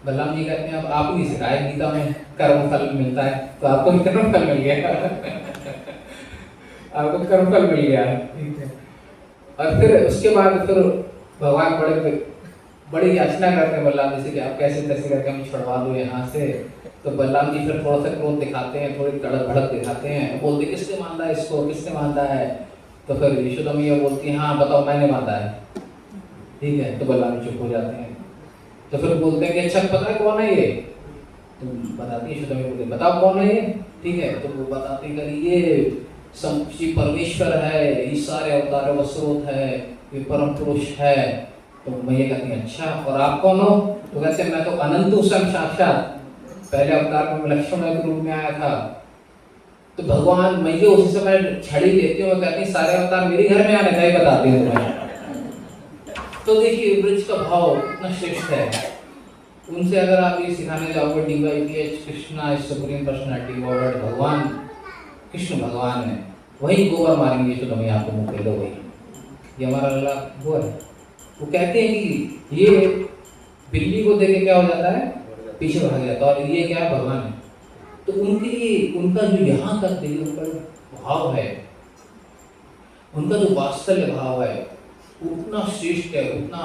बलराम जी कहते हैं अब आप ही सिखाए गीता में कर्म फल मिलता है, तो आपको भी कर्म फल मिल गया आपको कर्म फल मिल गया। ठीक है, और फिर उसके बाद फिर भगवान बड़ी याचना करते हैं बलराम जी से कि आप कैसे कैसे करके हम छुड़वा दो यहाँ से। तो बलराम जी फिर थोड़ा सा क्रोध दिखाते हैं, थोड़ी तड़क भड़क दिखाते हैं, बोलते किसने बांधा है इसको, किसने बांधा है। तो फिर यशोदा मैया बोलती है हाँ बताओ मैंने बांधा है। ठीक है, तो बलराम चुप हो जाते हैं। तो फिर बोलते हैं कि अच्छा पता है कौन है ये। तो बताती है यशोदा मैया, बोलते बताओ कौन है ये। ठीक है, तो वो बताते हैं कि ये श्री परमेश्वर है, ये सारे अवतारों का स्रोत है, ये परम पुरुष है। तो मैया कहती है अच्छा और आप कौन हो। तो कहते हैं मैं तो अनंत स्वयं साक्षात, पहले अवतार में लक्ष्मण के रूप में आया था। तो भगवान मैया उसी समय छड़ी देती है, कहती है सारे अवतार मेरे घर में आने का ही बताते हैं तुम्हें। तो देखिए ब्रज का भाव कितना श्रेष्ठ है। उनसे अगर आप ये सिखाने जाओगे DYPH Krishna is supreme personality God, भगवान कृष्ण भगवान है, वही गोबर मारेंगे तो तुम्हें आपको मुंह पे लो वही ये हमारा अल्लाह वो है। वो कहते हैं कि ये बिल्ली को देखे क्या हो जाता है पीछे भाग जाता है, और ये क्या है भगवान है। तो उनके लिए उनका जो यहाँ तक देखिए उनका भाव है, उनका जो वात्सल्य भाव है उतना श्रेष्ठ है, उतना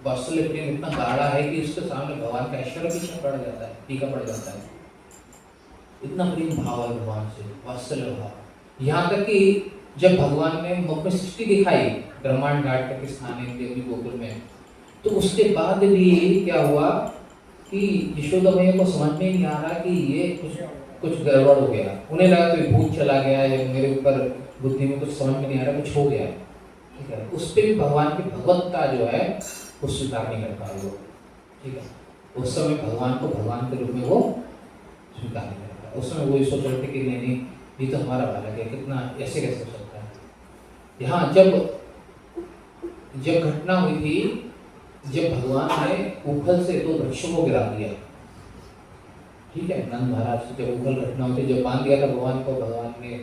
वात्सल्य प्रेम इतना गाढ़ा है कि उसके सामने भगवान का ऐश्वर्य पीछे पड़ जाता है, फीका पड़ जाता है। इतना प्रेम भाव है भगवान से, वात्सल्य भाव। यहाँ तक कि जब भगवान ने मुख में सृष्टि दिखाई ब्रह्मांड घाट के स्थान देवी गोकुल में, तो उसके बाद भी क्या हुआ कि यशोदा मैया को समझ में नहीं आ रहा कि ये कुछ गड़बड़ हो गया। उन्हें लगा कोई भूत चला गया या मेरे ऊपर बुद्धि में कुछ समझ में नहीं आ रहा, कुछ हो गया। ठीक है, उस पर भी भगवान की भगवत्ता जो है वो स्वीकार नहीं कर पा रही हो। ठीक है, उस समय भगवान को भगवान के रूप में वो स्वीकार नहीं कर पा। उस समय वो सोच रहे थे कि नहीं ये तो हमारा बालक है, कितना ऐसे कैसे हो सकता है। यहाँ जब घटना हुई थी, जब भगवान ने उखल से 2 वृक्षों को गिरा दिया। ठीक है, नंद महाराज से जब उखल घटना हुई थी, जब बांध दिया था भगवान को, भगवान ने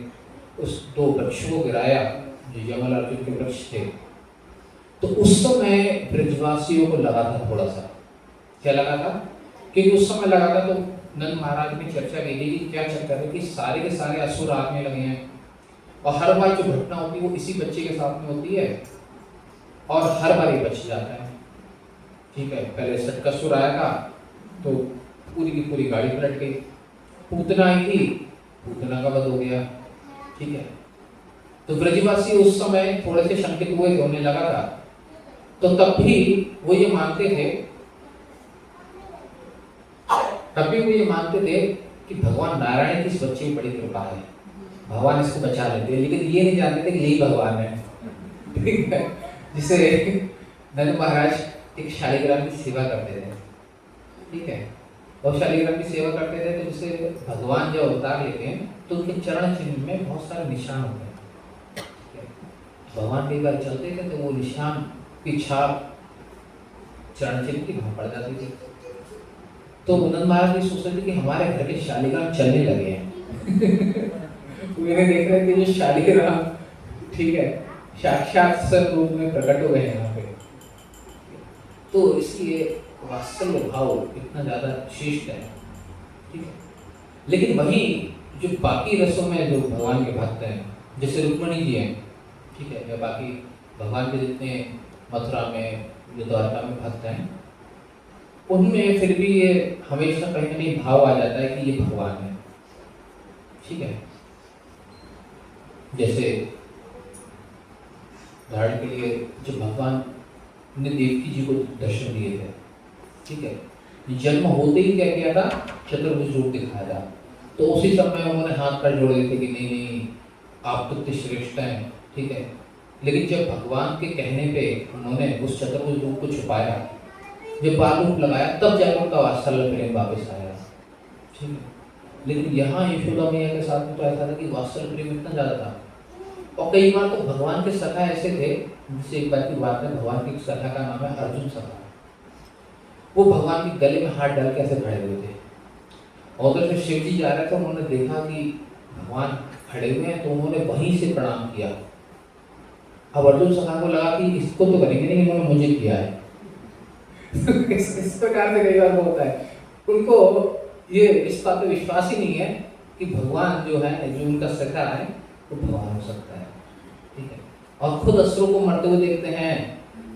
उस 2 वृक्षों को गिराया जो यमल अर्जुन के वृक्ष थे। तो उस समय ब्रजवासियों को लगा था थोड़ा सा, क्या लगा था कि उस समय लगा था, तो नंद महाराज ने चर्चा की थी कि क्या चक्कर है कि सारे के सारे असुर आने लगे हैं, और हर बार जो घटना होती है वो इसी बच्चे के साथ में होती है, और हर बार ये बच जाता है। ठीक है, पहले सटकसुर आया था तो पूरी की पूरी गाड़ी पलट गई, पूतना आई थी, पूतना का वध हो गया। ठीक है, तो ब्रजवासी उस समय थोड़े से शंकित हुए थे, उन्हें लगा था, तो तब भी वो ये मानते थे कि भगवान नारायण की इस बच्चे की बड़ी कृपा है, भगवान इसको बचा लेते हैं। लेकिन ये नहीं जानते थे कि यही भगवान है। ठीक है, जिसे नंद महाराज एक शालिग्राम की सेवा करते थे। ठीक है, और शालिग्राम की सेवा करते थे, तो जिसे भगवान जब अवतार लेते हैं तो उनके चरण चिन्ह में बहुत सारे निशान होते हैं। भगवान कई बार चलते थे तो वो निशान की छाप चरण चिन्ह की वहां पड़ जाती थी। तो नंद महाराज ने सोचा कि हमारे घर के शालिग्राम चलने लगे हैं। मैंने देख रहे थे जो शालिग्राम, ठीक है, साक्षात स्वरूप में प्रकट हो गए हैं यहाँ पे। तो इसलिए वात्सल्य भाव इतना ज्यादा श्रेष्ठ है, ठीक है। लेकिन वही जो बाकी रसों में जो भगवान के भक्त हैं, जैसे रुक्मणी जी हैं, ठीक है, या बाकी भगवान के जितने मथुरा में जो द्वारका में भक्त हैं, उनमें फिर भी ये हमेशा कहीं ना कहीं भाव आ जाता है कि ये भगवान है, ठीक है। जैसे उदाहरण के लिए जो भगवान ने देवकी जी को दर्शन दिए थे, ठीक है, जन्म होते ही क्या किया था, चतुर्भुज रूप दिखाया था। तो उसी समय उन्होंने हाथ पैर जोड़ दिए थे कि नहीं नहीं आप तो इतने श्रेष्ठ हैं, ठीक है। लेकिन जब भगवान के कहने पे उन्होंने उस चतुर्भुज रूप को छुपाया, जब बाल रूप लगाया, तब जाकर उनका वात्सल्य प्रेम वापस आया, ठीक है। लेकिन यहाँ यशोदा मैया के साथ में तो ऐसा था कि वात्सल्य प्रेम इतना ज्यादा था, और कई बार तो भगवान के सखा ऐसे थे, जिससे एक बार की बात है, भगवान के सखा का नाम है अर्जुन सखा। वो भगवान के गले में हाथ डाल के ऐसे खड़े हुए थे, और तो जब शिव जी जा रहे थे उन्होंने देखा कि भगवान खड़े हुए हैं, तो उन्होंने वहीं से प्रणाम किया। अब अर्जुन सखा को लगा कि इसको तो करेंगे नहीं, इन्होंने मुझे किया है। इस प्रकार से कई बार होता है, उनको ये इस बात पे विश्वास ही नहीं है कि भगवान जो है, जो उनका सखा है, वो भगवान हो सकता है, ठीक है। और खुद असुरों को मरते हुए देखते हैं,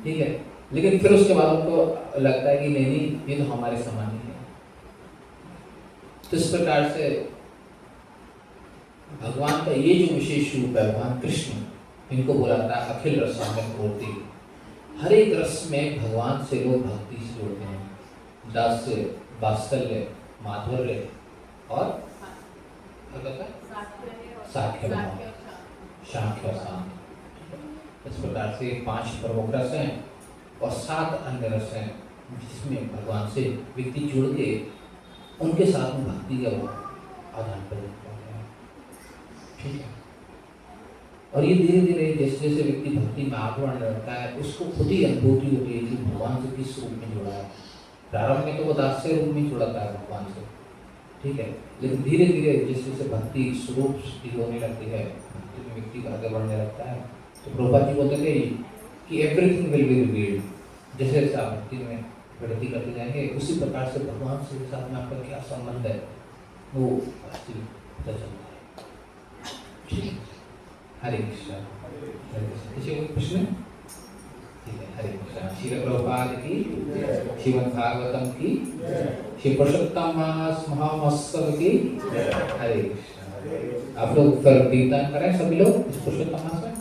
ठीक है, लेकिन फिर उसके बाद उनको लगता है कि नहीं नहीं ये तो हमारे समान ही है। तो इस प्रकार से भगवान का ये जो विशेष रूप है, भगवान कृष्ण, इनको बुलाता है अखिल रसायन मूर्ति। हर एक रस में भगवान से लोग भक्ति से जोड़ते हैं, दास्य, वात्सल्य, माधुर्य और साख्य भाव, शांख्य और शांत। इस प्रकार से 5 प्रमुख रस हैं और 7 अन्य रस हैं, जिसमें भगवान से व्यक्ति जुड़ के उनके साथ में भक्ति का आदान प्रदान करते हैं, ठीक है। और ये धीरे धीरे जैसे जैसे व्यक्ति भक्ति में आगे बढ़ने लगता है, उसको खुद ही अनुभूति होती है कि भगवान से किस रूप में जुड़ा है। प्रारंभ में तो वो दास्य रूप में जुड़ा था भगवान से, ठीक है, लेकिन धीरे धीरे जैसे जैसे भक्ति स्वरूप होने लगती है, भक्ति में व्यक्ति आगे बढ़ने लगता है, तो प्रभुपाद जी बोलते थे कि एवरीथिंग विल बी रिवील्ड। जैसे जैसे आप भक्ति में प्रगति करते जाएंगे, उसी प्रकार से भगवान से साथ में आपका क्या संबंध है वो पता चलता है, ठीक है। हरे कृष्ण, हरे कृष्ण। किसी को प्रश्न? ठीक है, हरे कृष्ण। श्री प्रभुपाद की, श्रीमद् भागवतम की, श्री पुरुषोत्तम मास महामहोत्सव की, हरे कृष्ण। आप लोग फिर कीर्तन करें सभी लोग इस पुरुषोत्तम मास में।